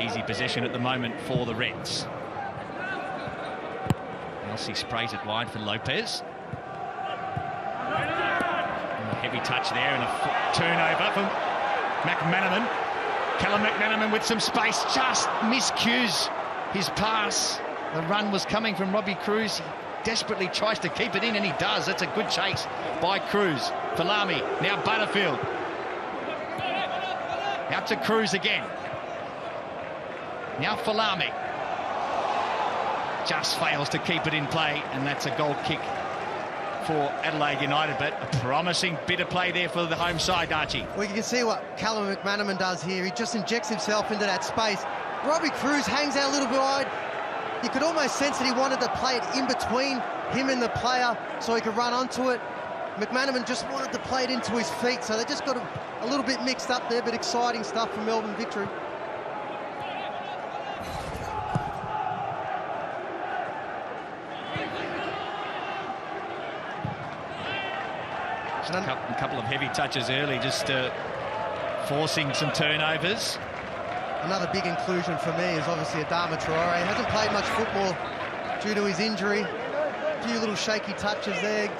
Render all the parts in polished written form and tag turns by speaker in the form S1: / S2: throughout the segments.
S1: Easy possession at the moment for the Reds. Elsie sprays it wide for Lopez. And a heavy touch there and a turnover from McManaman. Callum McManaman with some space, just miscues his pass. The run was coming from Robbie Cruz. He desperately tries to keep it in, and he does. That's a good chase by Cruz. Falami, now Butterfield. Out to Cruz again. Now Falami. Just fails to keep it in play, and that's a goal kick for Adelaide United, but a promising bit of play there for the home side, Archie.
S2: Well, you can see what Callum McManaman does here. He just injects himself into that space. Robbie Cruz hangs out a little bit wide. You could almost sense that he wanted to play it in between him and the player so he could run onto it. McManaman just wanted to play it into his feet, so they just got a little bit mixed up there, but exciting stuff for Melbourne Victory.
S1: A couple of heavy touches early, just forcing some turnovers.
S2: Another big inclusion for me is obviously Adama Traore. He hasn't played much football due to his injury. A few little shaky touches there.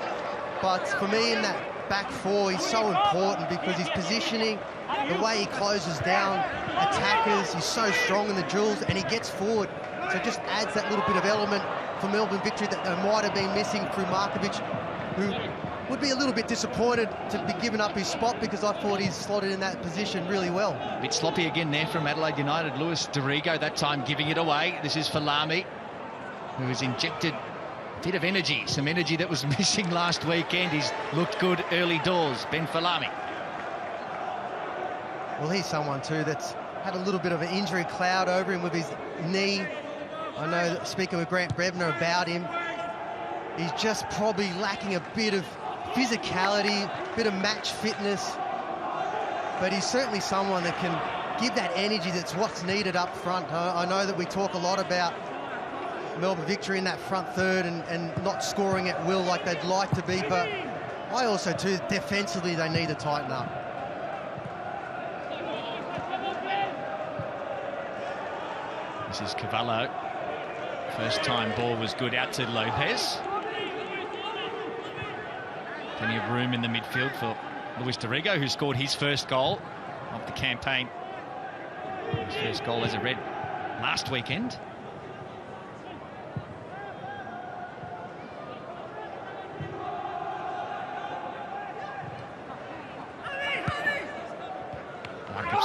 S2: But for me, in that back four, he's so important because his positioning, the way he closes down attackers, he's so strong in the drills, and he gets forward. So it just adds that little bit of element for Melbourne Victory that they might have been missing through Markovic, who would be a little bit disappointed to be giving up his spot because I thought he's slotted in that position really well.
S1: A bit sloppy again there from Adelaide United. Luis Dorigo that time giving it away. This is Falami, who has injected a bit of energy, some energy that was missing last weekend. He's looked good early doors, Ben Falami.
S2: Well, he's someone too that's had a little bit of an injury cloud over him with his knee. I know that speaking with Grant Brimmer about him, he's just probably lacking a bit of physicality, a bit of match fitness, but he's certainly someone that can give that energy that's what's needed up front. I know that we talk a lot about Melbourne Victory in that front third and not scoring at will like they'd like to be, but I also too, defensively, they need to tighten up.
S1: This is Cavallo. First time ball was good out to Lopez. Plenty of room in the midfield for Luis Dorigo, who scored his first goal of the campaign. His first goal as a Red last weekend.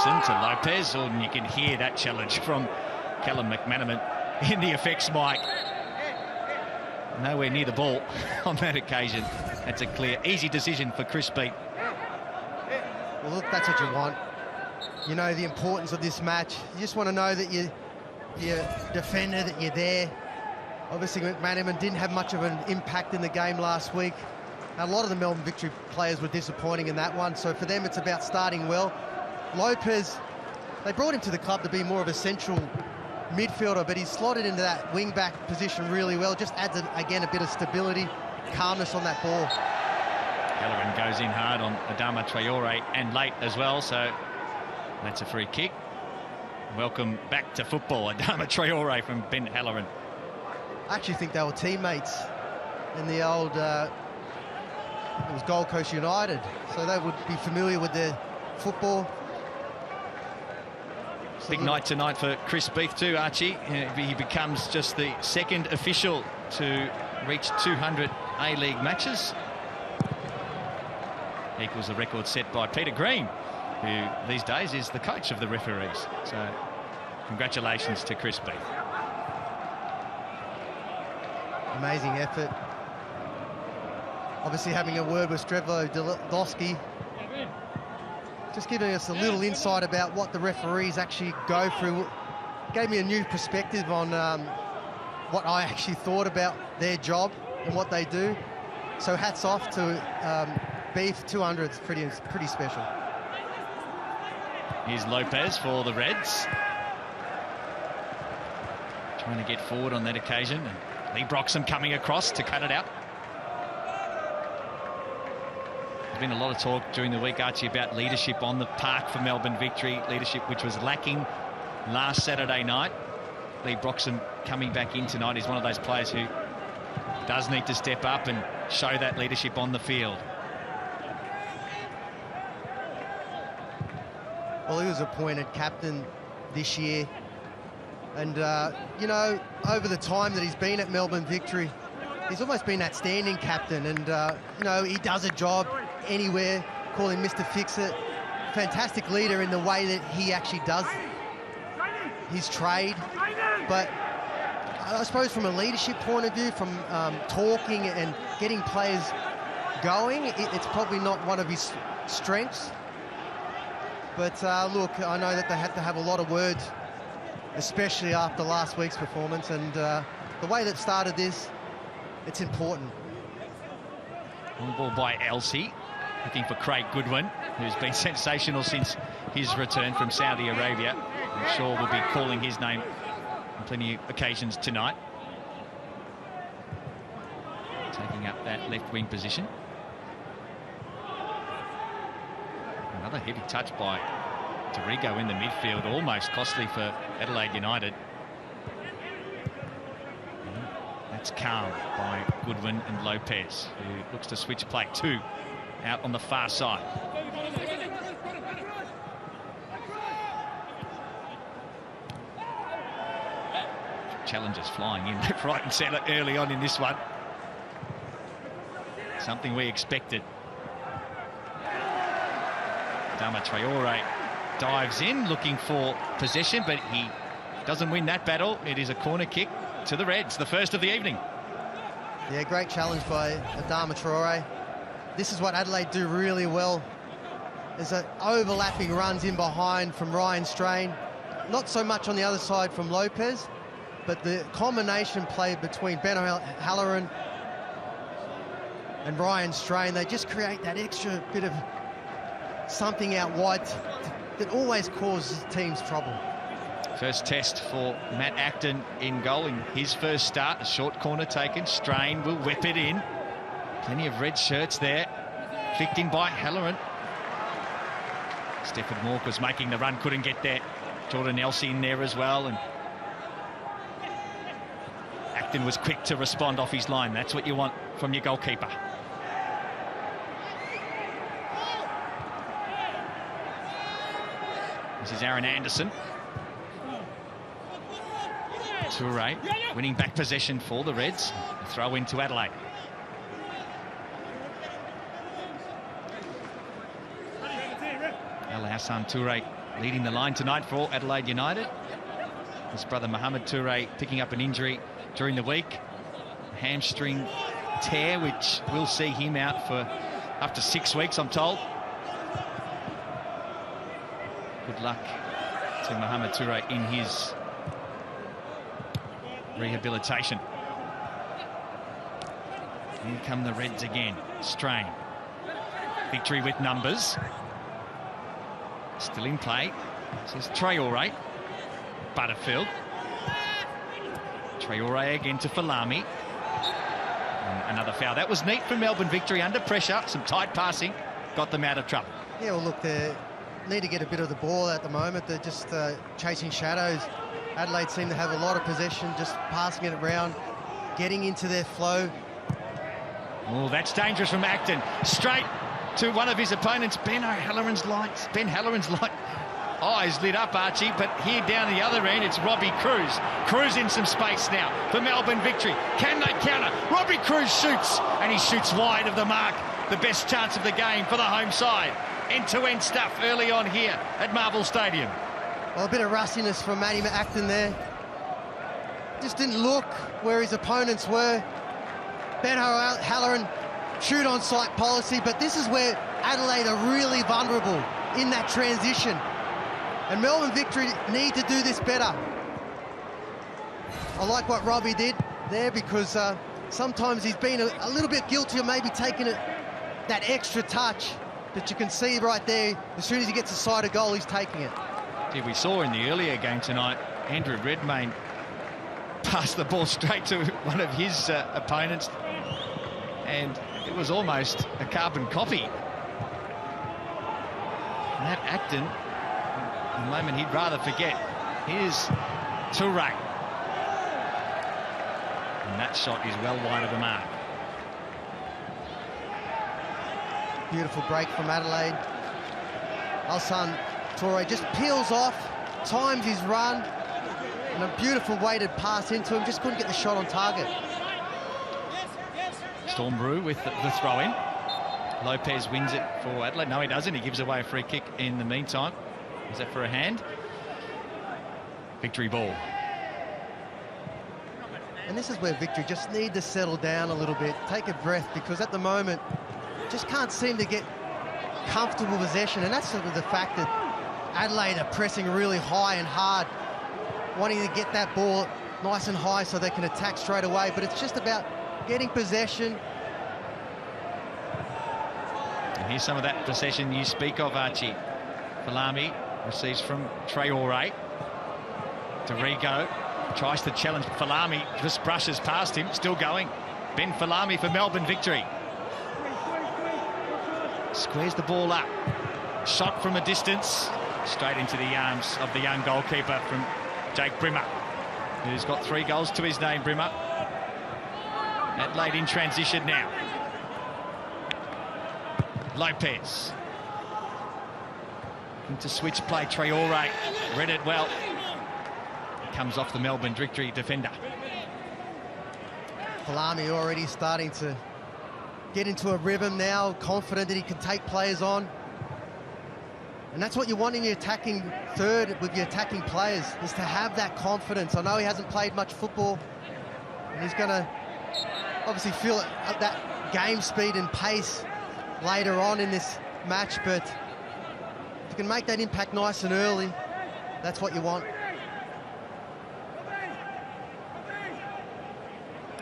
S1: Jacobson to Lopez, and you can hear that challenge from Callum McManaman in the effects mic. Nowhere near the ball on that occasion. That's a clear, easy decision for Chris Beat.
S2: Well, look, that's what you want. You know the importance of this match. You just want to know that you're a defender, that you're there. Obviously, McManaman didn't have much of an impact in the game last week. A lot of the Melbourne Victory players were disappointing in that one, so for them it's about starting well. Lopez, they brought him to the club to be more of a central midfielder, but he's slotted into that wing-back position really well. Just adds, again, a bit of stability, calmness on that ball.
S1: Halloran goes in hard on Adama Traore and late as well, so that's a free kick. Welcome back to football, Adama Traore from Ben Halloran.
S2: I actually think they were teammates in the old, it was Gold Coast United, so they would be familiar with their football.
S1: Big night tonight for Chris Beath too, Archie. He becomes just the second official to reach 200 A-League matches. Equals the record set by Peter Green, who these days is the coach of the referees. So congratulations to Chris Beath.
S2: Amazing effort. Obviously having a word with Strevlo Dosky, just giving us a little insight about what the referees actually go through. Gave me a new perspective on what I actually thought about their job and what they do. So hats off to Beef. 200 is pretty special.
S1: Here's Lopez for the Reds. Trying to get forward on that occasion. And Lee Broxham coming across to cut it out. There's been a lot of talk during the week, Archie, about leadership on the park for Melbourne Victory. Leadership which was lacking last Saturday night. Lee Broxham coming back in tonight is one of those players who does need to step up and show that leadership on the field.
S2: Well, he was appointed captain this year. And, you know, over the time that he's been at Melbourne Victory, he's almost been that standing captain. And, you know, he does a job anywhere, call him Mr. Fix-It. Fantastic leader in the way that he actually does his trade. But I suppose from a leadership point of view, from talking and getting players going, it's probably not one of his strengths. But look, I know that they had to have a lot of words, especially after last week's performance. And the way that started this, it's important.
S1: On ball by Elsie, looking for Craig Goodwin, who's been sensational since his return from Saudi Arabia. I'm sure we'll be calling his name on plenty of occasions tonight. Taking up that left wing position. Another heavy touch by Dorigo in the midfield, almost costly for Adelaide United. That's calm by Goodwin and Lopez, who looks to switch play. 2 out on the far side. Challenges flying in left, right and centre early on in this one. Something we expected. Adama Traore dives in looking for possession, but he doesn't win that battle. It is a corner kick to the Reds, the first of the evening.
S2: Yeah, great challenge by Adama Traore. This is what Adelaide do really well. There's overlapping runs in behind from Ryan Strain. Not so much on the other side from Lopez, but the combination play between Ben Halloran and Ryan Strain, they just create that extra bit of something out wide that always causes teams trouble.
S1: First test for Matt Acton in goal in his first start. A short corner taken. Strain will whip it in. Plenty of red shirts there. Flicked in by Halloran. Stefan Mauk was making the run, couldn't get there. Jordan Elsie in there as well. And Acton was quick to respond off his line. That's what you want from your goalkeeper. This is Aaron Anderson. Toure winning back possession for the Reds. Throw into Adelaide. Al Hassan Toure leading the line tonight for Adelaide United. His brother Mohamed Toure picking up an injury during the week. A hamstring tear, which will see him out for up to 6 weeks, I'm told. Good luck to Mohamed Toure in his rehabilitation. Here come the Reds again. Strain. Victory with numbers. Still in play. This is Traore. Butterfield. Traore again to Falami. And another foul. That was neat from Melbourne Victory under pressure. Some tight passing. Got them out of trouble.
S2: Yeah, well, look, they need to get a bit of the ball at the moment. They're just chasing shadows. Adelaide seem to have a lot of possession, just passing it around, getting into their flow.
S1: Oh, that's dangerous from Acton. Straight to one of his opponents, Ben Halloran's light. Eyes lit up, Archie, but here down the other end, it's Robbie Cruz. Cruz in some space now for Melbourne Victory. Can they counter? Robbie Cruz shoots, and he shoots wide of the mark. The best chance of the game for the home side. End-to-end stuff early on here at Marvel Stadium.
S2: Well, a bit of rustiness from Matty Acton there. Just didn't look where his opponents were. Ben Halloran, shoot on sight policy, but this is where Adelaide are really vulnerable in that transition. And Melbourne Victory need to do this better. I like what Robbie did there because sometimes he's been a little bit guilty of maybe taking that extra touch. But you can see right there, as soon as he gets a side of goal, he's taking it.
S1: Yeah, we saw in the earlier game tonight, Andrew Redmayne passed the ball straight to one of his opponents, and it was almost a carbon copy. Matt Acton, the moment he'd rather forget, Here's Toure. And that shot is well wide of the mark.
S2: Beautiful break from Adelaide. Alsan Toure just peels off, times his run, and a beautiful weighted pass into him. Just couldn't get the shot on target.
S1: Stormbrew with the throw-in. Lopez wins it for Adelaide. No, he doesn't. He gives away a free kick in the meantime. Is that for a hand? Victory ball.
S2: And this is where Victory just need to settle down a little bit, take a breath, because at the moment, just can't seem to get comfortable possession. And that's sort of the fact that Adelaide are pressing really high and hard, wanting to get that ball nice and high so they can attack straight away. But it's just about getting possession.
S1: And here's some of that possession you speak of, Archie. Falami receives from Traore. Dorigo tries to challenge Falami, just brushes past him, still going. Ben Falami for Melbourne Victory. Squares the ball up. Shot from a distance, straight into the arms of the young goalkeeper from Jake Brimmer, who's got 3 goals to his name, Brimmer. Adelaide in transition now. Lopez. Into switch play, Traore read it well. Comes off the Melbourne Victory defender.
S2: Falami already starting to get into a rhythm now, confident that he can take players on. And that's what you want in your attacking third with your attacking players, is to have that confidence. I know he hasn't played much football, and he's going to obviously feel that game speed and pace later on in this match, but if you can make that impact nice and early, that's what you want.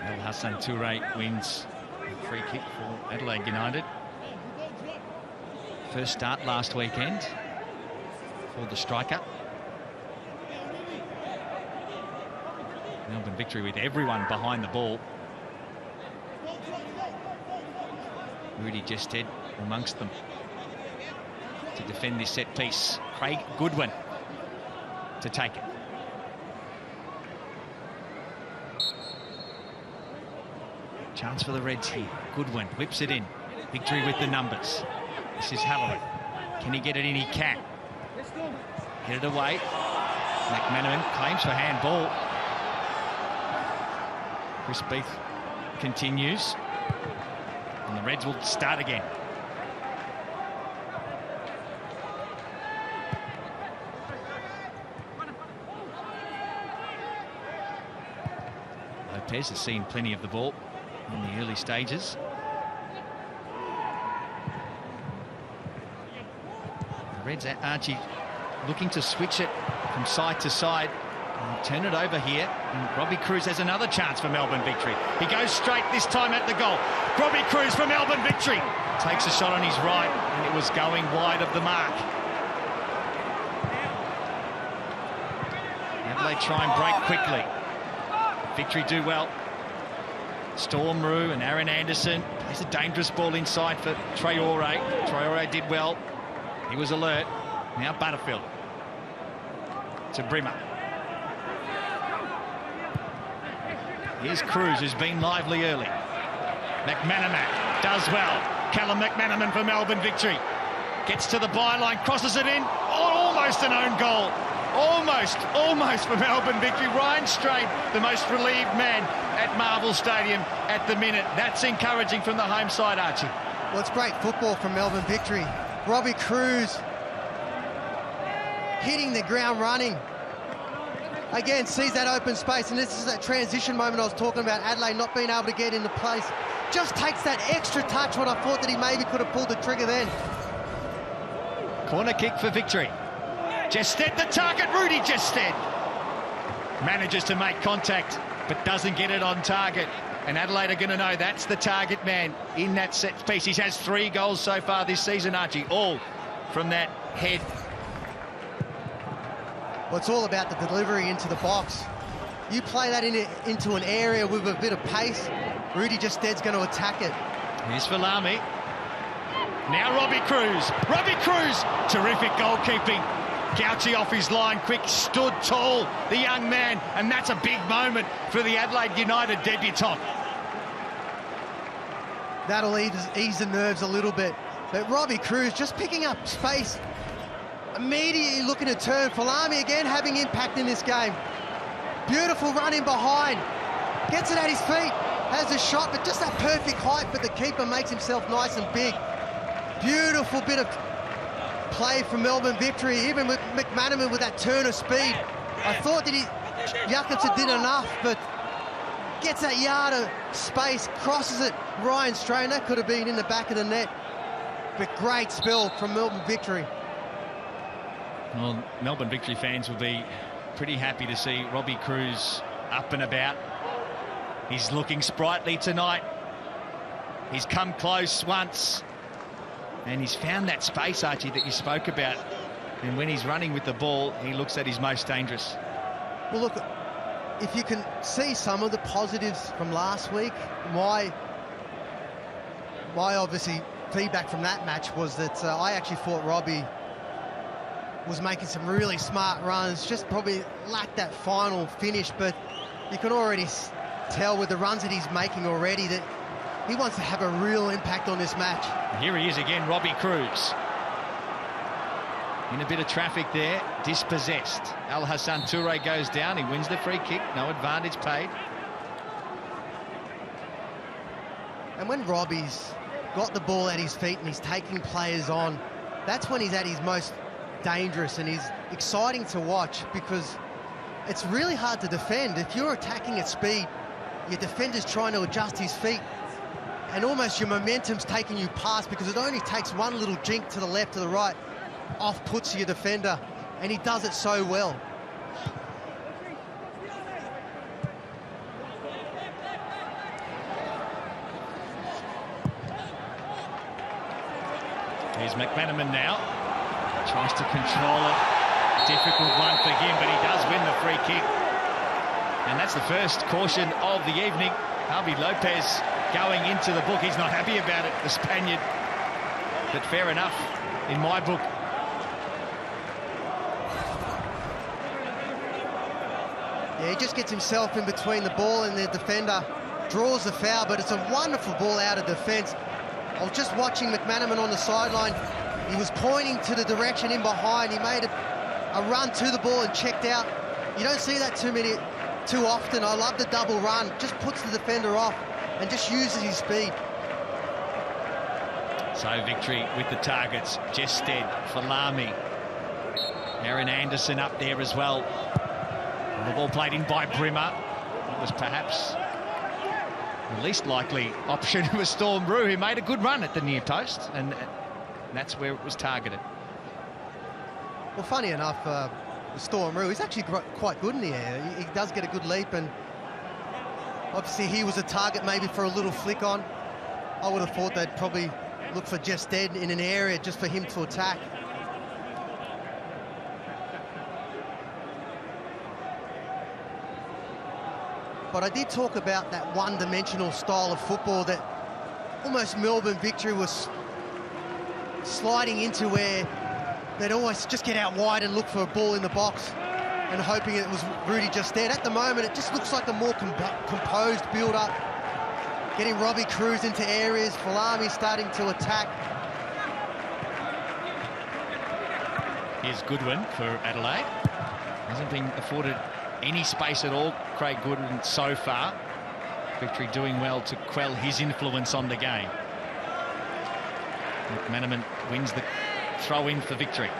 S1: El Hassan Toure wins a free kick for Adelaide United. First start last weekend for the striker. Melbourne Victory with everyone behind the ball. Rudy Gested amongst them to defend this set piece. Craig Goodwin to take it. Chance for the Reds here. Goodwin whips it in. Victory with the numbers. This is Halloran. Can he get it in? He can. Get it away. McManaman claims for handball. Chris Beath continues. And the Reds will start again. Lopez has seen plenty of the ball in the early stages. The Reds, Archie, looking to switch it from side to side and turn it over here. And Robbie Cruz has another chance for Melbourne Victory. He goes straight this time at the goal. Robbie Cruz for Melbourne Victory takes a shot on his right, and it was going wide of the mark. Adelaide try and break quickly. Victory do well. Stormbrew and Aaron Anderson. Plays a dangerous ball inside for Traore. Traore did well. He was alert. Now Butterfield to Brimmer. Here's Cruz, who's been lively early. McManaman does well. Callum McManaman for Melbourne Victory. Gets to the byline, crosses it in. Oh, almost an own goal. Almost for Melbourne Victory. Ryan Straight, the most relieved man at Marvel Stadium at the minute. That's encouraging from the home side, Archie.
S2: Well, it's great football from Melbourne Victory. Robbie Cruz hitting the ground running. Again, sees that open space, and this is that transition moment I was talking about, Adelaide not being able to get into place. Just takes that extra touch when I thought that he maybe could have pulled the trigger then.
S1: Corner kick for Victory. Gested the target, Rudy Gested. Manages to make contact, but doesn't get it on target. And Adelaide are going to know that's the target man in that set piece. He has 3 goals so far this season, Archie, all from that head.
S2: Well, it's all about the delivery into the box. You play that into an area with a bit of pace, Rudy Gested's going to attack it.
S1: Here's Falami. Now Robbie Cruz. Robbie Cruz, terrific goalkeeping Gauchi off his line, quick, stood tall, the young man, and that's a big moment for the Adelaide United debutant.
S2: That'll ease the nerves a little bit. But Robbie Cruz just picking up space, immediately looking to turn. Falami again having impact in this game. Beautiful run in behind, gets it at his feet, has a shot, but just that perfect height, but the keeper makes himself nice and big. Beautiful bit of play from Melbourne Victory, even with McManaman with that turn of speed. I thought that Jakobsen did enough, but gets that yard of space, crosses it. Ryan Strain, that could have been in the back of the net. But great spell from Melbourne Victory.
S1: Well, Melbourne Victory fans will be pretty happy to see Robbie Cruz up and about. He's looking sprightly tonight. He's come close once. And he's found that space, Archie, that you spoke about. And when he's running with the ball, he looks at his most dangerous.
S2: Well, look, if you can see some of the positives from last week, my obviously feedback from that match was that I actually thought Robbie was making some really smart runs, just probably lacked that final finish, but you can already tell with the runs that he's making already that he wants to have a real impact on this match.
S1: Here he is again, Robbie Cruz. In a bit of traffic there, dispossessed. Al Hassan Toure goes down, he wins the free kick, no advantage paid.
S2: And when Robbie's got the ball at his feet and he's taking players on, that's when he's at his most dangerous, and he's exciting to watch because it's really hard to defend. If you're attacking at speed, your defender's trying to adjust his feet, and almost your momentum's taking you past because it only takes one little jink to the left or the right, off puts your defender, and he does it so well.
S1: Here's McManaman now. Tries to control it. Difficult one for him, but he does win the free kick. And that's the first caution of the evening. Javi Lopez going into the book. He's not happy about it, the Spaniard. But fair enough in my book.
S2: Yeah, he just gets himself in between the ball and the defender, draws the foul, but it's a wonderful ball out of defence. I was just watching McManaman on the sideline. He was pointing to the direction in behind. He made a run to the ball and checked out. You don't see that too often. I love the double run. Just puts the defender off and just uses his speed.
S1: So Victory with the targets. Jested, Falami, Aaron Anderson up there as well. The ball played in by Brimmer. It was perhaps the least likely option was Storm Rue, who made a good run at the near post, and that's where it was targeted.
S2: Well, funny enough, Storm Rue, he's actually quite good in the air. He does get a good leap, and obviously he was a target maybe for a little flick on. I would have thought they'd probably look for Jested in an area just for him to attack. But I did talk about that one-dimensional style of football that almost Melbourne Victory was sliding into, where they'd always just get out wide and look for a ball in the box and hoping it was Rudy Jested. At the moment, it just looks like a more composed build-up, getting Robbie Cruz into areas, Falami starting to attack.
S1: Here's Goodwin for Adelaide. Hasn't been afforded any space at all, Craig Goodwin, so far. Victory doing well to quell his influence on the game. McManaman wins the throw-in for Victory.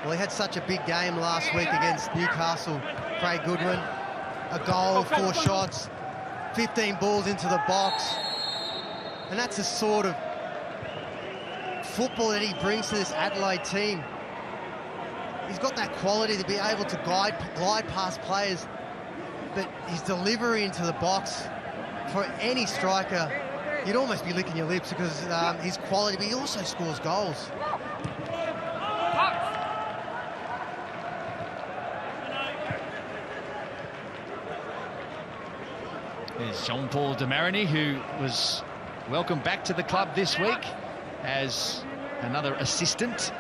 S2: Well, he had such a big game last week against Newcastle. Craig Goodwin, a goal, 4 shots, 15 balls into the box. And that's the sort of football that he brings to this Adelaide team. He's got that quality to be able to glide past players, but his delivery into the box, for any striker, you'd almost be licking your lips because his quality, but he also scores goals.
S1: There's Jean-Paul Demarigny, who was welcome back to the club this week as another assistant.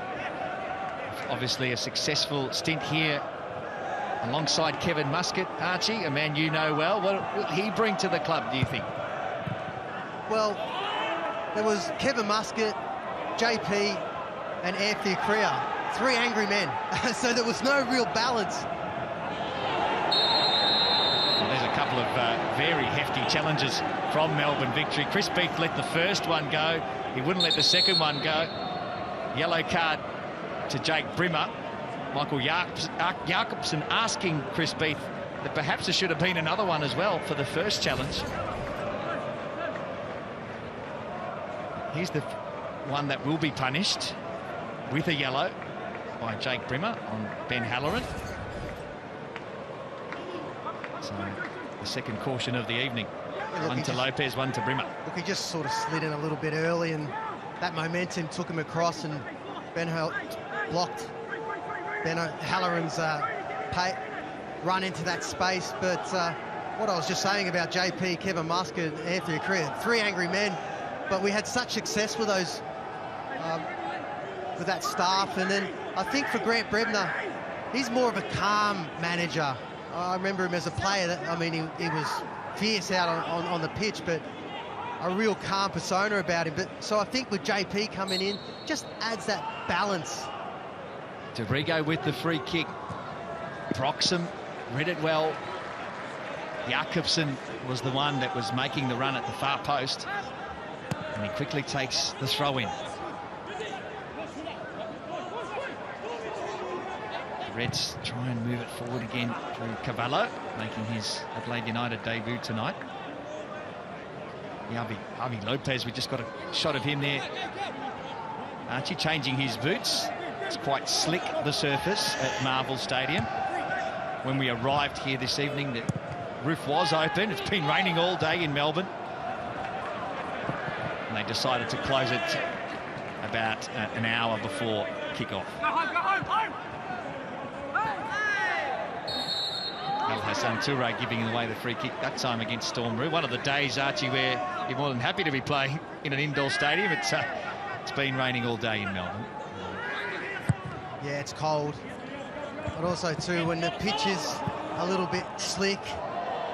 S1: Obviously a successful stint here alongside Kevin Muscat. Archie, a man you know well, what will he bring to the club, do you think?
S2: Well, there was Kevin Muscat, JP and Anthony Kriya, 3 angry men. So there was no real balance.
S1: Well, there's a couple of very hefty challenges from Melbourne Victory. Chris Beath let the first one go. He wouldn't let the second one go. Yellow card to Jake Brimmer. Michael Jacobson asking Chris Beath that perhaps there should have been another one as well for the first challenge. Here's the one that will be punished with a yellow by Jake Brimmer on Ben Halloran. So the second caution of the evening. One to Lopez, one to Brimmer.
S2: Look, he just sort of slid in a little bit early, and that momentum took him across, and Ben blocked Ben Halloran's run into that space. But what I was just saying about JP, Kevin Muscat, and Anthony Kriya, 3 angry men, but we had such success with those, with that staff. And then I think for Grant Brebner, he's more of a calm manager. I remember him as a player. I mean, he was fierce out on the pitch, but a real calm persona about him. But so I think with JP coming in, just adds that balance.
S1: Rodrigo with the free kick. Proxim read it well. Jacobson was the one that was making the run at the far post, and he quickly takes the throw in. The Reds try and move it forward again through Cavallo, making his Adelaide United debut tonight. Javi Lopez, we just got a shot of him there. Archie changing his boots. It's quite slick, the surface at Marvel Stadium. When we arrived here this evening, the roof was open. It's been raining all day in Melbourne. And they decided to close it about an hour before kick-off. Al Hassan Toure giving away the free kick that time against Storm. One of the days, Archie, where you're more than happy to be playing in an indoor stadium. It's been raining all day in Melbourne.
S2: Yeah, it's cold. But also, too, when the pitch is a little bit slick,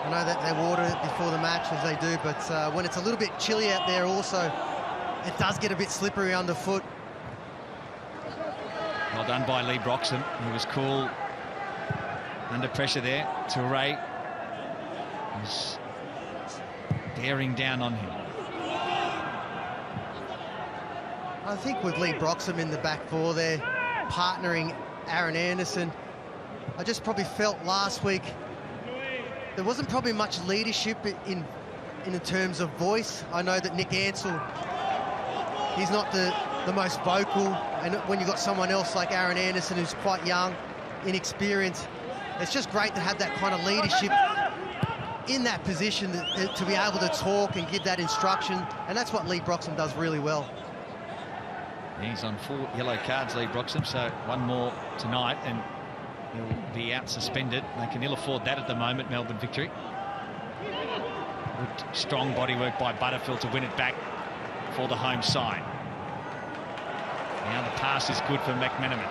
S2: I know that they water it before the match, as they do, but when it's a little bit chilly out there also, it does get a bit slippery underfoot.
S1: Well done by Lee Broxham. He was cool under pressure there. Toure was bearing down on him.
S2: I think with Lee Broxham in the back four there, partnering Aaron Anderson, I just probably felt last week there wasn't probably much leadership in terms of voice. I know that Nick Ansell, he's not the most vocal, and when you've got someone else like Aaron Anderson who's quite young, inexperienced, it's just great to have that kind of leadership in that position to be able to talk and give that instruction, and that's what Lee Broxham does really well.
S1: He's on 4 yellow cards, Lee Broxham, so 1 more tonight and he'll be out suspended. They can ill afford that at the moment, Melbourne Victory. Good, strong bodywork by Butterfield to win it back for the home side. Now the pass is good for McManaman.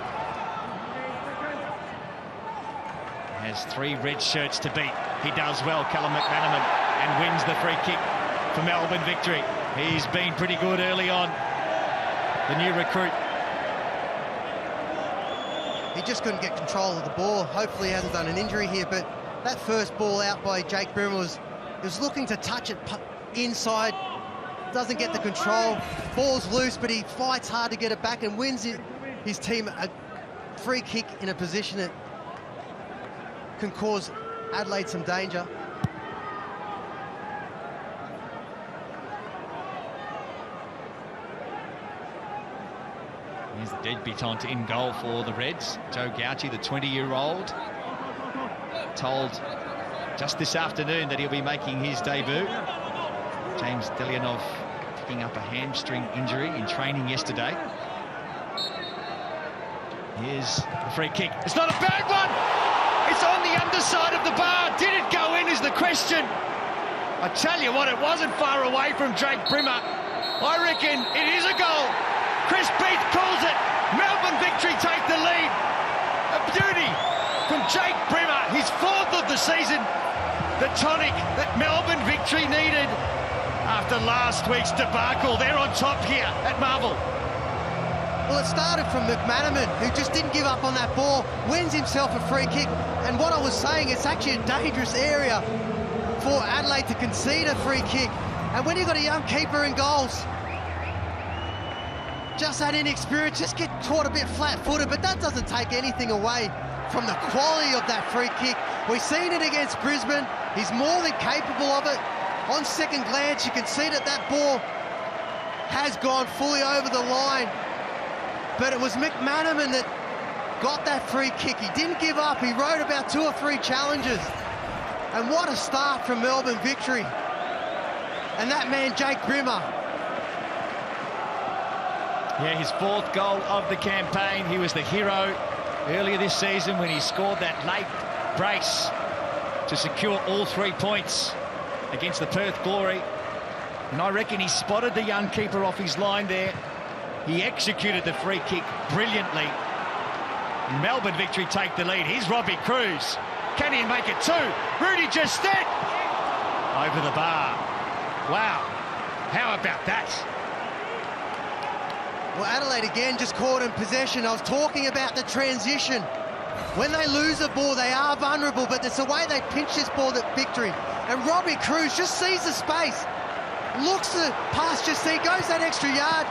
S1: Has 3 red shirts to beat. He does well, Callum McManaman, and wins the free kick for Melbourne Victory. He's been pretty good early on, the new recruit.
S2: He just couldn't get control of the ball. Hopefully he hasn't done an injury here, but that first ball out by Jake Brimmer was looking to touch it inside, doesn't get the control, ball's loose, but he fights hard to get it back and wins his team a free kick in a position that can cause Adelaide some danger.
S1: Here's the debutant in goal for the Reds. Joe Gauci, the 20-year-old, told just this afternoon that he'll be making his debut. James Delianov picking up a hamstring injury in training yesterday. Here's the free kick. It's not a bad one! It's on the underside of the bar. Did it go in is the question. I tell you what, it wasn't far away from Jake Brimmer. I reckon it is a goal. Chris Beath calls it. Melbourne Victory take the lead. A beauty from Jake Brimmer, his 4th of the season. The tonic that Melbourne Victory needed after last week's debacle. They're on top here at Marvel.
S2: Well, it started from McManaman, who just didn't give up on that ball, wins himself a free kick. And what I was saying, it's actually a dangerous area for Adelaide to concede a free kick. And when you've got a young keeper in goals, just that inexperience, just get caught a bit flat-footed, but that doesn't take anything away from the quality of that free kick. We've seen it against Brisbane. He's more than capable of it. On second glance, you can see that that ball has gone fully over the line. But it was McManaman that got that free kick. He didn't give up. He rode about 2 or 3 challenges. And what a start from Melbourne Victory. And that man, Jake Brimmer.
S1: Yeah, his 4th goal of the campaign. He was the hero earlier this season when he scored that late brace to secure all 3 points against the Perth Glory. And I reckon he spotted the young keeper off his line there. He executed the free kick brilliantly. Melbourne Victory take the lead. Here's Robbie Cruz. Can he make it 2? Rudy Justet over the bar. Wow, how about that?
S2: Well, Adelaide again just caught in possession. I was talking about the transition. When they lose the ball, they are vulnerable, but it's the way they pinch this ball that Victory. And Robbie Cruz just sees the space, looks to pass Justet, goes that extra yard,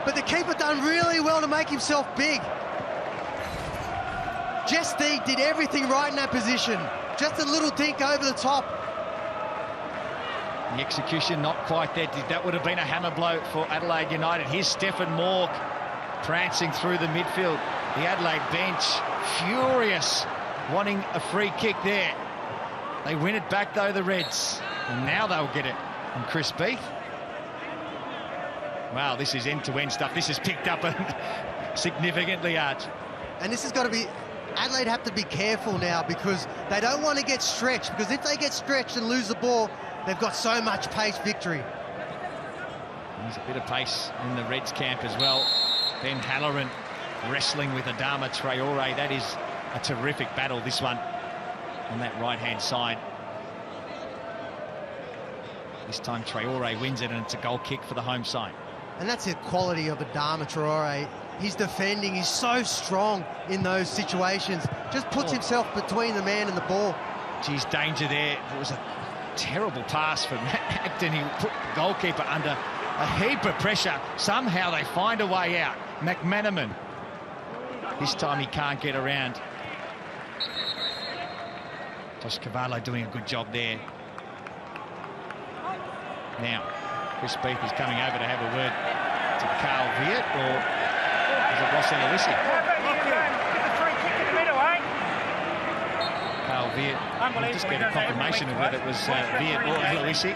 S2: but the keeper done really well to make himself big. Justet did everything right in that position. Just a little dink over the top.
S1: The execution not quite there. That would have been a hammer blow for Adelaide United. Here's Stefan Mauk prancing through the midfield. The Adelaide bench furious, wanting a free kick there. They win it back though, the Reds. And now they'll get it from Chris Beath. Wow, this is end-to-end stuff. This is picked up significantly, Arch.
S2: And this has got to be... Adelaide have to be careful now because they don't want to get stretched, because if they get stretched and lose the ball, they've got so much pace. Victory.
S1: There's a bit of pace in the Reds camp as well. Ben Halloran wrestling with Adama Traore. That is a terrific battle, this one, on that right-hand side. This time Traore wins it and it's a goal kick for the home side.
S2: And that's the quality of Adama Traore. He's defending, he's so strong in those situations. Just puts himself between the man and the ball.
S1: Geez, danger there. It was a terrible pass from Acton. He put the goalkeeper under a heap of pressure. Somehow they find a way out. McManaman. This time he can't get around. Josh Cavallo doing a good job there. Now, Chris Beath is coming over to have a word to Carl Viet, or is it Ross Aloisi? Carl Viet, we'll just get a confirmation of whether it was Viet or Aloisi.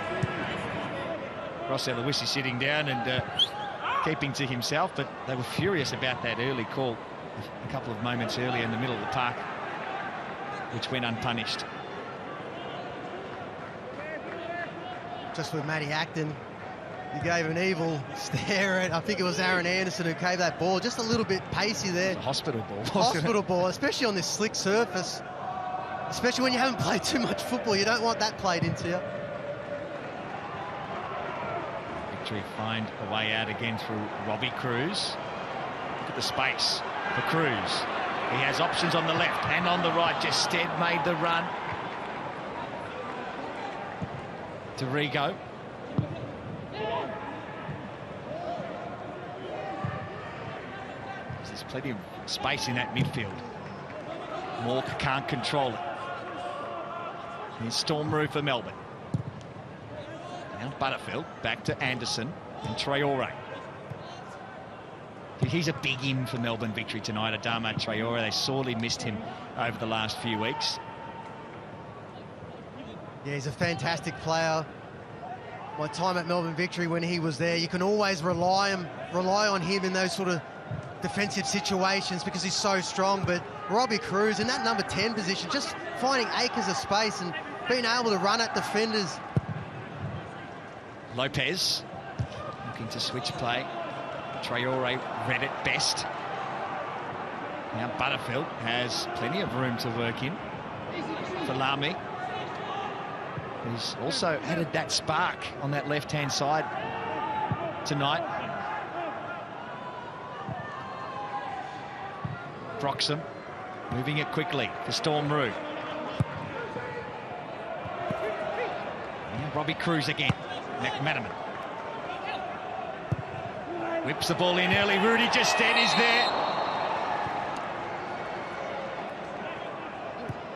S1: Ross Aloisi sitting down and keeping to himself, but they were furious about that early call a couple of moments earlier in the middle of the park, which went unpunished.
S2: Just with Matty Acton, he gave an evil stare at, I think it was Aaron Anderson who gave that ball, just a little bit pacey there.
S1: Hospital ball.
S2: Hospital ball, especially on this slick surface. Especially when you haven't played too much football, you don't want that played into you.
S1: Victory find a way out again through Robbie Cruz. Look at the space for Cruz. He has options on the left and on the right. Justet made the run. To Rigo. There's plenty of space in that midfield. Mauk can't control it. Here's Stormroo for Melbourne. Now Butterfield back to Anderson and Traore. He's a big in for Melbourne Victory tonight. Adama Traore, they sorely missed him over the last few weeks.
S2: Yeah, he's a fantastic player. My time at Melbourne Victory when he was there, you can always rely on him in those sort of defensive situations because he's so strong. But Robbie Cruz in that number 10 position, just finding acres of space and being able to run at defenders
S1: Lopez looking to switch play. Traore read it best. Now Butterfield has plenty of room to work in for Lamy. He's also added that spark on that left-hand side tonight. Broxham moving it quickly for Storm Roux. Robbie Cruz again. McManaman whips the ball in early. Rudy Justed is there.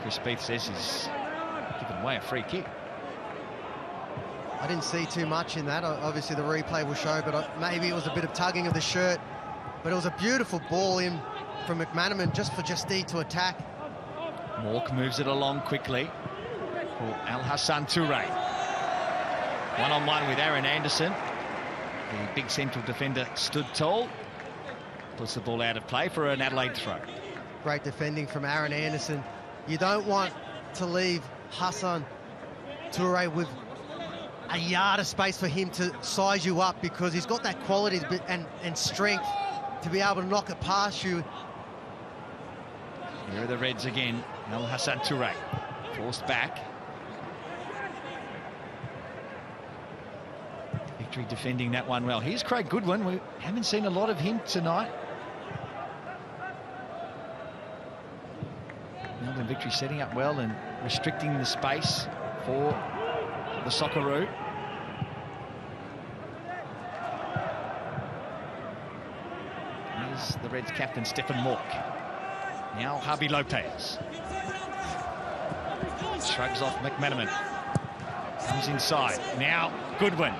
S1: Chris Beath says he's given away a free kick.
S2: I didn't see too much in that. Obviously the replay will show, but maybe it was a bit of tugging of the shirt. But it was a beautiful ball in from McManaman just for Justed to attack.
S1: Mauk moves it along quickly for Al Hassan Toure. One-on-one with Aaron Anderson. The big central defender stood tall. Puts the ball out of play for an Adelaide throw.
S2: Great defending from Aaron Anderson. You don't want to leave Hassan Toure with a yard of space for him to size you up, because he's got that quality and strength to be able to knock it past you.
S1: Here are the Reds again. Al Hassan Toure forced back. Victory defending that one well. Here's Craig Goodwin. We haven't seen a lot of him tonight. Melbourne Victory setting up well and restricting the space for the Socceroo. Here's the Reds captain, Stefan Mauk. Now Harvey Lopez. Shrugs off McManaman. Comes inside. Now Goodwin.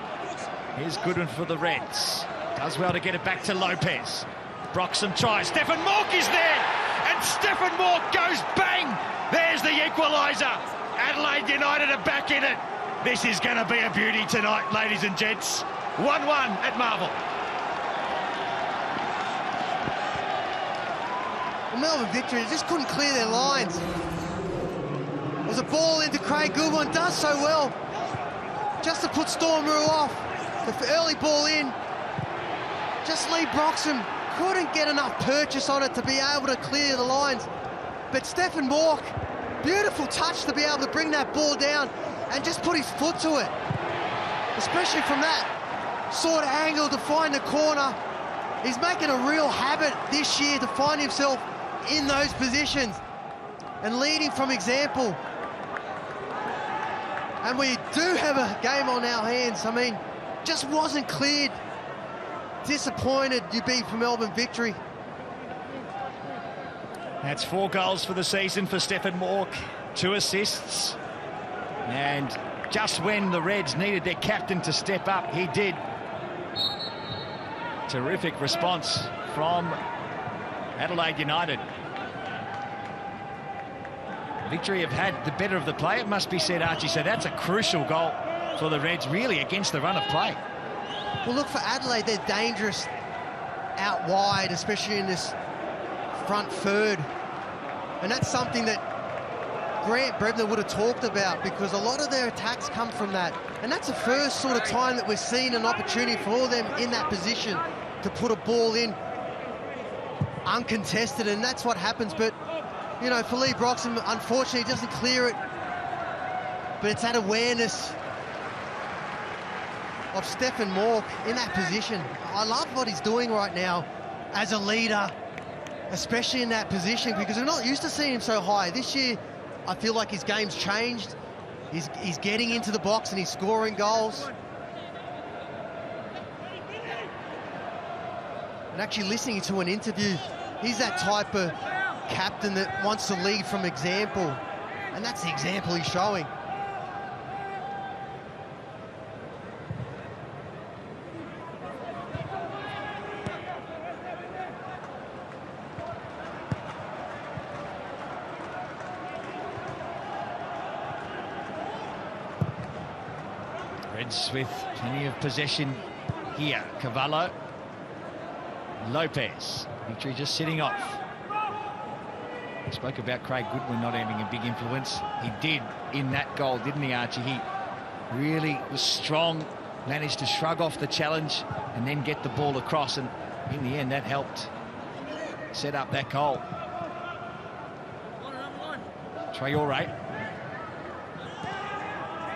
S1: Here's Goodwin for the Reds. Does well to get it back to Lopez. Broxham tries. Stefan Mauk is there. And Stefan Mauk goes bang. There's the equaliser. Adelaide United are back in it. This is going to be a beauty tonight, ladies and gents. 1-1 at Marvel.
S2: Well, Melbourne Victory just couldn't clear their lines. There's a ball into Craig Goodwin. Does so well just to put Storm Roux off. The early ball in, just Lee Broxham couldn't get enough purchase on it to be able to clear the lines. But Stefan Mauk, beautiful touch to be able to bring that ball down and just put his foot to it, especially from that sort of angle to find the corner. He's making a real habit this year to find himself in those positions and leading from example. And we do have a game on our hands. I mean, just wasn't cleared. Disappointed you'd be for Melbourne Victory.
S1: That's 4 goals for the season for Stefan Mauk, 2 assists. And just when the Reds needed their captain to step up, he did. Terrific response from Adelaide United. Victory have had the better of the play, it must be said, Archie. So that's a crucial goal for the Reds, really, against the run of play.
S2: Well, look, for Adelaide, they're dangerous out wide, especially in this front third. And that's something that Grant Brimmer would have talked about, because a lot of their attacks come from that. And that's the first sort of time that we're seeing an opportunity for them in that position to put a ball in uncontested, and that's what happens. But, you know, for Lee Broxham, unfortunately, he doesn't clear it. But it's that awareness of Stefan Mauk in that position. I love what he's doing right now as a leader, especially in that position, because we're not used to seeing him so high. This year, I feel like his game's changed. He's getting into the box and he's scoring goals. And actually listening to an interview, he's that type of captain that wants to lead from example. And that's the example he's showing.
S1: Reds with plenty of possession here. Cavallo. Lopez. Victory just sitting off. We spoke about Craig Goodwin not having a big influence. He did in that goal, didn't he, Archie? He really was strong managed to shrug off the challenge and then get the ball across, and in the end that helped set up that goal. Traore.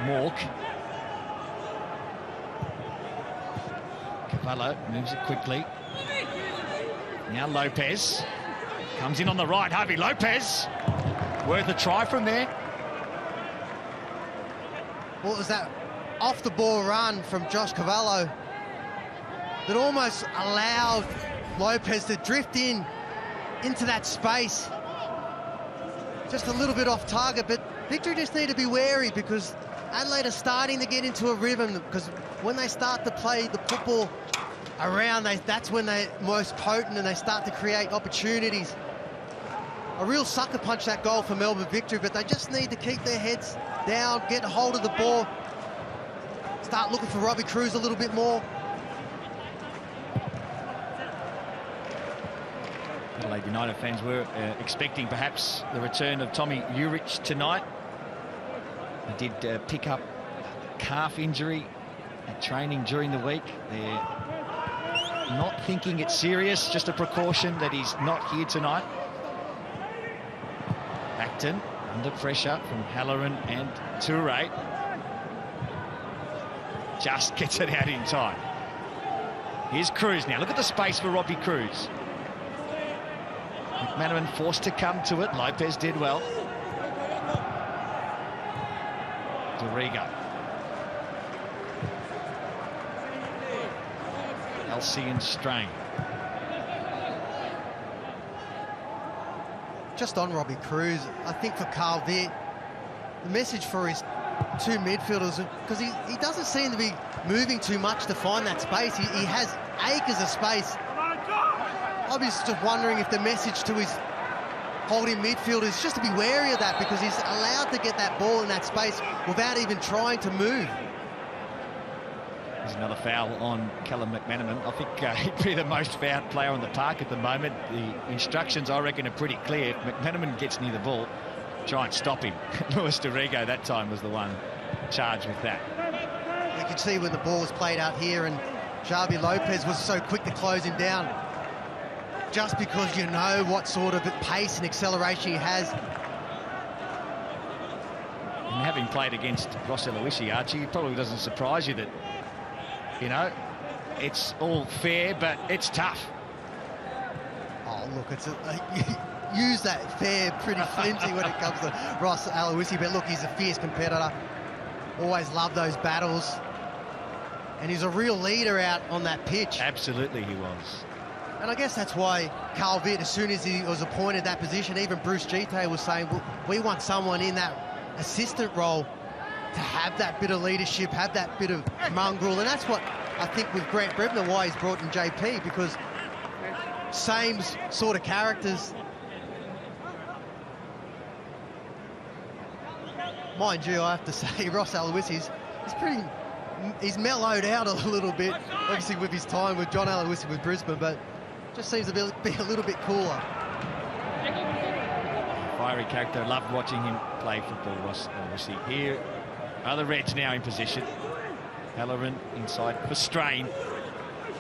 S1: Mauk. Cavallo moves it quickly. Now Lopez comes in on the right. Harvey Lopez, worth a try from there.
S2: What was that off the ball run from Josh Cavallo that almost allowed Lopez to drift into that space? Just a little bit off target, but Victory just need to be wary, because Adelaide are starting to get into a rhythm, because when they start to play the football around, that's when they're most potent and they start to create opportunities. A real sucker punch, that goal for Melbourne Victory, but they just need to keep their heads down, get hold of the ball, start looking for Robbie Cruz a little bit more.
S1: Adelaide United fans were expecting perhaps the return of Tommy Urich tonight. He did pick up a calf injury at training during the week. They're not thinking it's serious, just a precaution that he's not here tonight. Acton under pressure from Halloran and Toure. Just gets it out in time. Here's Cruz now. Look at the space for Robbie Cruz. McManaman forced to come to it. Lopez did well. Dorigo. Halcyon Strain.
S2: Just on Robbie Cruz, I think for Carl Viet, the message for his two midfielders, because he doesn't seem to be moving too much to find that space. He has acres of space. I'm just wondering if the message to his holding midfield is just to be wary of that, because he's allowed to get that ball in that space without even trying to move.
S1: There's another foul on Callum McManaman. I think he'd be the most fouled player on the park at the moment. The instructions, I reckon, are pretty clear. If McManaman gets near the ball, try and stop him. Luis Dorigo that time was the one charged with that.
S2: You can see when the ball was played out here and Xavi Lopez was so quick to close him down, just because you know what sort of pace and acceleration he has.
S1: And having played against Ross Aloisi, Archie, it probably doesn't surprise you that, you know, it's all fair, but it's tough.
S2: Oh, look, it's use that fair pretty flimsy when it comes to Ross Aloisi, but look, he's a fierce competitor. Always loved those battles. And he's a real leader out on that pitch.
S1: Absolutely he was.
S2: And I guess that's why Carl Viet, as soon as he was appointed that position, even Bruce Gite was saying, well, we want someone in that assistant role to have that bit of leadership, have that bit of mongrel. And that's what I think with Grant Brimmer, why he's brought in JP, because same sort of characters. Mind you, I have to say, Ross Aloisi, he's mellowed out a little bit, obviously with his time with John Aloisi with Brisbane, but just seems to be a little bit cooler.
S1: Fiery character. Loved watching him play football, Ross Aloisi. Here are the Reds now in position. Halloran inside for Strain.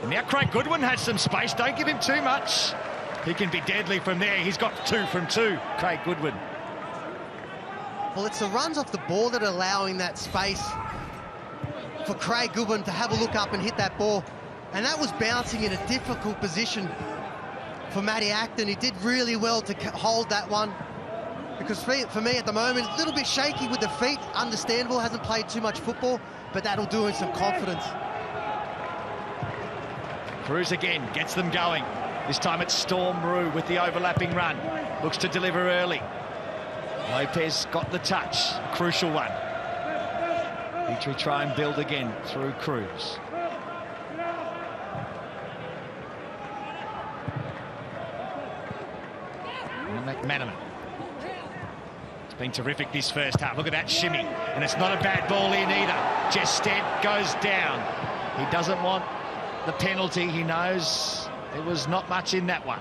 S1: And now Craig Goodwin has some space. Don't give him too much. He can be deadly from there. He's got 2 from 2, Craig Goodwin.
S2: Well, it's the runs off the ball that are allowing that space for Craig Goodwin to have a look up and hit that ball. And that was bouncing in a difficult position for Matty Acton. He did really well to hold that one, because for me at the moment, a little bit shaky with the feet. Understandable, hasn't played too much football, but that'll do him some confidence.
S1: Cruz again gets them going. This time it's Storm Rue with the overlapping run. Looks to deliver early. Lopez got the touch, crucial one. Victory try and build again through Cruz. And McManaman. It's been terrific this first half. Look at that shimmy. And it's not a bad ball in either. Jested goes down. He doesn't want the penalty. He knows there was not much in that one.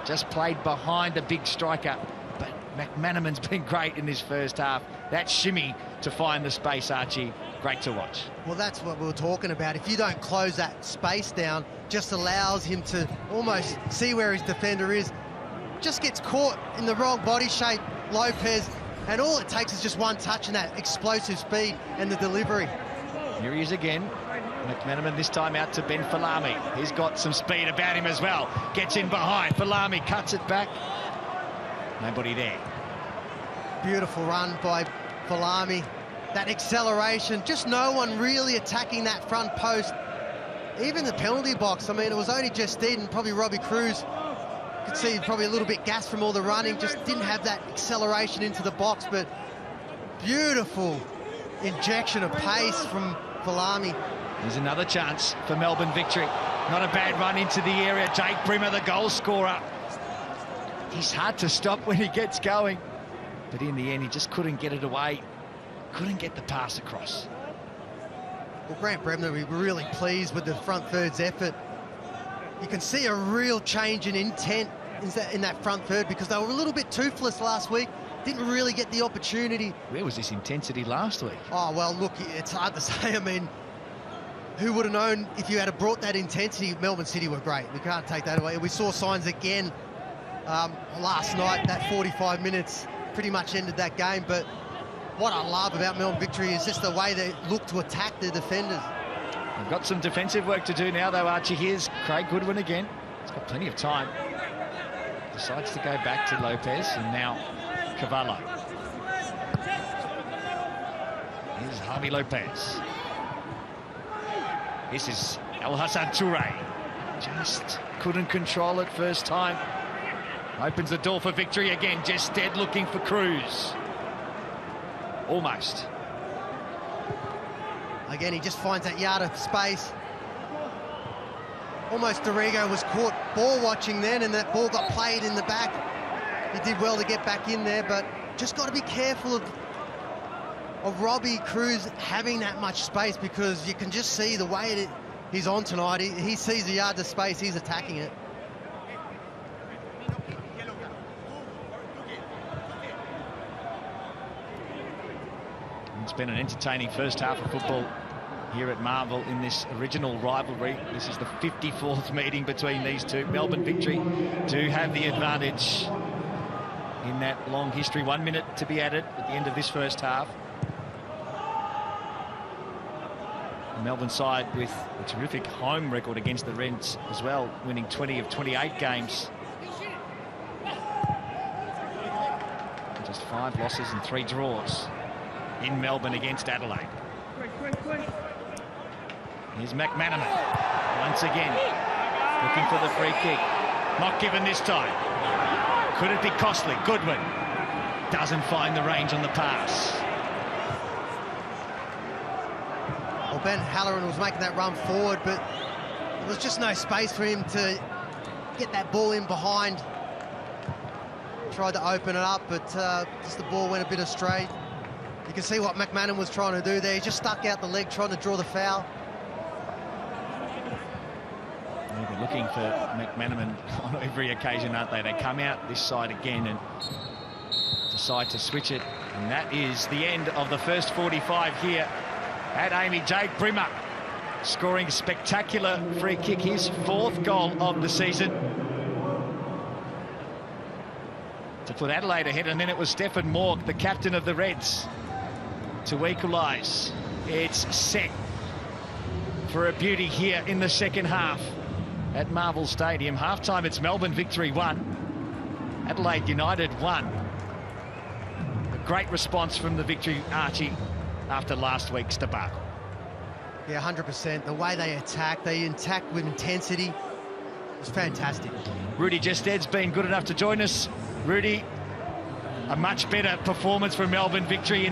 S1: Just played behind a big striker, but McManaman's been great in this first half. That shimmy to find the space, Archie, great to watch.
S2: Well, that's what we were talking about. If you don't close that space down, just allows him to almost see where his defender is. Just gets caught in the wrong body shape, Lopez, and all it takes is just one touch and that explosive speed and the delivery.
S1: Here he is again. McManaman this time out to Ben Falami. He's got some speed about him as well. Gets in behind. Falami cuts it back. Nobody there.
S2: Beautiful run by Falami. That acceleration, just no one really attacking that front post. Even the penalty box, I mean, it was only just Steed and probably Robbie Cruz. You could see probably a little bit gassed from all the running, just didn't have that acceleration into the box, but beautiful injection of pace from Falami.
S1: There's another chance for Melbourne victory. Not a bad run into the area. Jake Brimmer, the goal scorer. He's hard to stop when he gets going. But in the end, he just couldn't get it away. Couldn't get the pass across.
S2: Well, Grant Brimmer, we were really pleased with the front third's effort. You can see a real change in intent in that front third because they were a little bit toothless last week. Didn't really get the opportunity.
S1: Where was this intensity last week?
S2: Oh, well, look, it's hard to say. I mean, who would have known if you had brought that intensity? Melbourne City were great. We can't take that away. We saw signs again last night. That 45 minutes pretty much ended that game. But what I love about Melbourne victory is just the way they look to attack their defenders.
S1: They've got some defensive work to do now, though, Archie. Here's Craig Goodwin again. He's got plenty of time. Decides to go back to Lopez, and now Cavallo. Here's Javi Lopez. This is El Hassan Toure. Just couldn't control it first time. Opens the door for victory again. Just dead looking for Cruz. Almost.
S2: Again, he just finds that yard of space. Almost Dorigo was caught ball watching then, and that ball got played in the back. He did well to get back in there, but just got to be careful of Robbie Cruz having that much space because you can just see the way he's on tonight. He sees the yard of space, he's attacking it.
S1: It's been an entertaining first half of football here at Marvel in this original rivalry. This is the 54th meeting between these two. Melbourne victory do have the advantage in that long history. 1 minute to be added at the end of this first half. The Melbourne side with a terrific home record against the Reds as well, winning 20 of 28 games. Just 5 losses and 3 draws in Melbourne against Adelaide. Here's McManaman once again looking for the free kick. Not given this time. Could it be costly? Goodwin doesn't find the range on the pass.
S2: Well, Ben Halloran was making that run forward, but there was just no space for him to get that ball in behind. Tried to open it up, but just the ball went a bit astray. You can see what McManaman was trying to do there. He just stuck out the leg, trying to draw the foul.
S1: They're looking for McManaman on every occasion, aren't they? They come out this side again and decide to switch it. And that is the end of the first 45 here at Amy. Jake Brimmer scoring a spectacular free kick, his 4th goal of the season, to put Adelaide ahead. And then it was Stefan Mauk, the captain of the Reds, to equalise. It's set for a beauty here in the second half at Marvel Stadium. Half-time, it's Melbourne victory 1, Adelaide United 1. A great response from the victory, Archie, after last week's debacle.
S2: Yeah, 100%. The way they attack with intensity. It's fantastic.
S1: Rudy Jested's been good enough to join us. Rudy, a much better performance from Melbourne victory in that